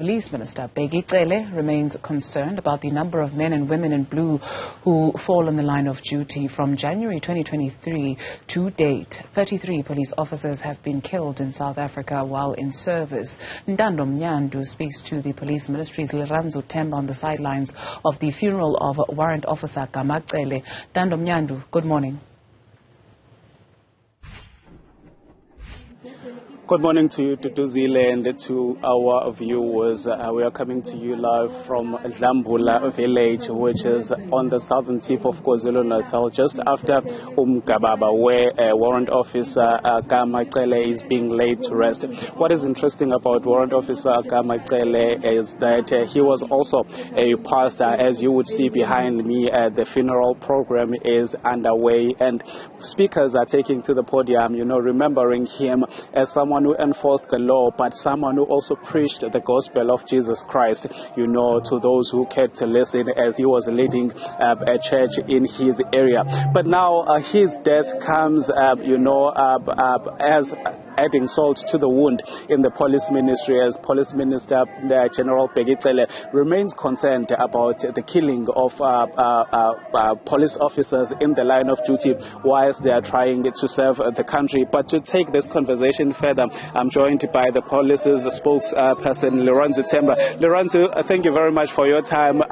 Police Minister Gama Cele remains concerned about the number of men and women in blue who fall on the line of duty. From January 2023 to date, 33 police officers have been killed in South Africa while in service. Ntando Mnyandu speaks to the Police Ministry's Lirandzu Themba on the sidelines of the funeral of Warrant Officer Gama Cele. Ntando Mnyandu, good morning. Good morning to you, Tutuzile, and to our viewers. We are coming to you live from Hluhluwe village, which is on the southern tip of KwaZulu-Natal, just after Gababa, where Warrant Officer Gama Cele is being laid to rest. What is interesting about Warrant Officer Gama Cele is that he was also a pastor. As you would see behind me, the funeral program is underway, and speakers are taking to the podium, remembering him as someone who enforced the law, but someone who also preached the gospel of Jesus Christ, to those who cared to listen as he was leading a church in his area. But now his death comes, as adding salt to the wound in the police ministry, as Police Minister General Gama Cele remains concerned about the killing of police officers in the line of duty whilst they are trying to serve the country. But to take this conversation further, I'm joined by the police's spokesperson, Lirandzu Themba. Lirandzu, thank you very much for your time.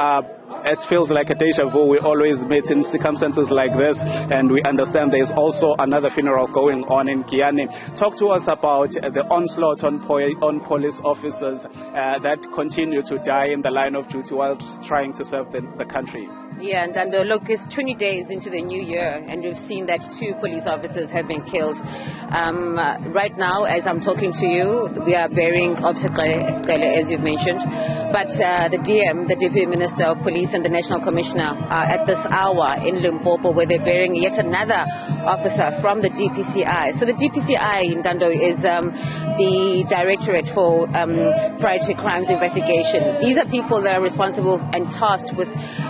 It feels like a deja vu. We always meet in circumstances like this, and we understand there is also another funeral going on in Giyani. Talk to us about the onslaught on police officers that continue to die in the line of duty while trying to serve the country. Yeah, and look, it's 20 days into the new year, and we've seen that 2 police officers have been killed. Right now, as I'm talking to you, we are burying Officer Cele, as you've mentioned. But the DM, the Deputy Minister of Police, and the National Commissioner are at this hour in Limpopo, where they're burying yet another officer from the DPCI. So the DPCI in Ntando is the Directorate for Priority Crimes Investigation. These are people that are responsible and tasked with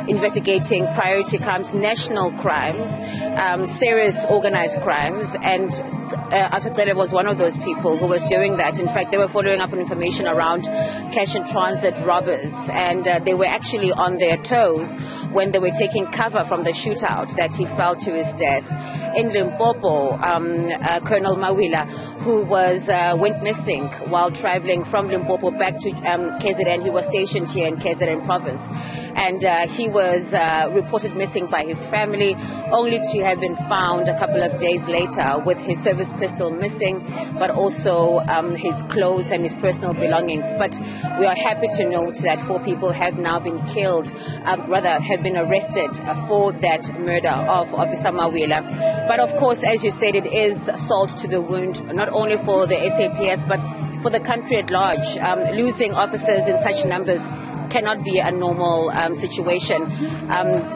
investigating priority crimes, national crimes, serious organized crimes, and Officer Cele was one of those people who was doing that. In fact, they were following up on information around cash and transit robbers, and they were actually on their toes when they were taking cover from the shootout that he fell to his death. In Limpopo, Colonel Mawila, who went missing while traveling from Limpopo back to KZN. He was stationed here in KZN province, and he was reported missing by his family, only to have been found a couple of days later with his service pistol missing, but also his clothes and his personal belongings. But we are happy to note that 4 people have now been killed, have been arrested for that murder of Officer Mawila. But of course, as you said, it is salt to the wound, not only for the SAPS, but for the country at large. Losing officers in such numbers cannot be a normal situation.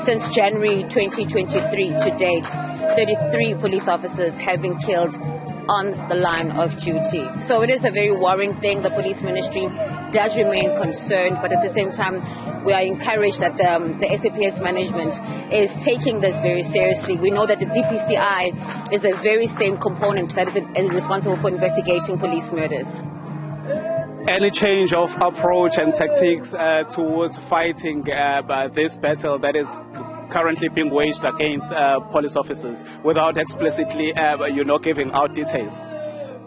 Since January 2023 to date, 33 police officers have been killed on the line of duty. So it is a very worrying thing. The police ministry does remain concerned, but at the same time, we are encouraged that the SAPS management is taking this very seriously. We know that the DPCI is the very same component that is responsible for investigating police murders. Any change of approach and tactics towards fighting this battle that is currently being waged against police officers without explicitly, giving out details?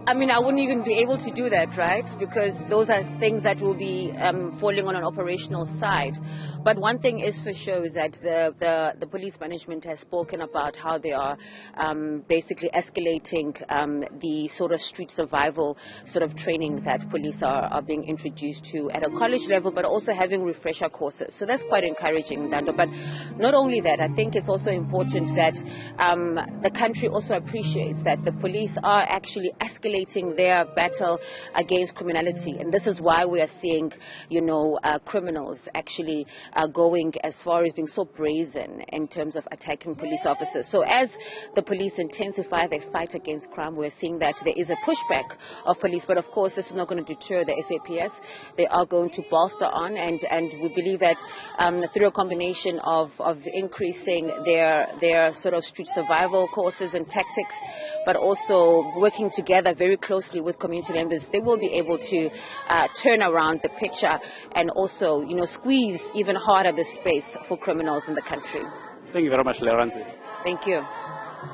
I mean, I wouldn't even be able to do that, right? Because those are things that will be falling on an operational side. But one thing is for sure is that the police management has spoken about how they are basically escalating the sort of street survival sort of training that police are being introduced to at a college level, but also having refresher courses. So that's quite encouraging, Ntando. But not only that, I think it's also important that the country also appreciates that the police are actually escalating their battle against criminality. And this is why we are seeing, criminals actually going as far as being so brazen in terms of attacking police officers. So as the police intensify their fight against crime, we're seeing that there is a pushback of police. But of course, this is not going to deter the SAPS. They are going to bolster on, and we believe that through a combination of increasing their sort of street survival courses and tactics, but also working together very closely with community members, they will be able to turn around the picture and also, squeeze even harder the space for criminals in the country. Thank you very much, Lirandzu. Thank you.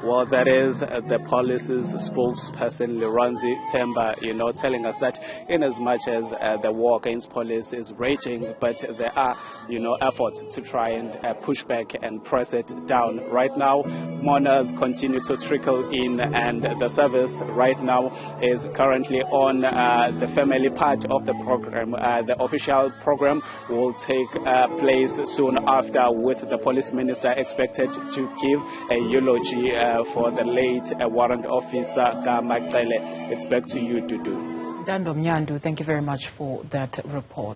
Well, that is the police's spokesperson, Lirandzu Themba, telling us that in as much as the war against police is raging, but there are, efforts to try and push back and press it down. Right now, mourners continue to trickle in, and the service right now is currently on the family part of the program. The official program will take place soon after, with the police minister expected to give a eulogy for the late Warrant Officer Gama Cele. It's back to you, Dudu. Mnyandu, thank you very much for that report.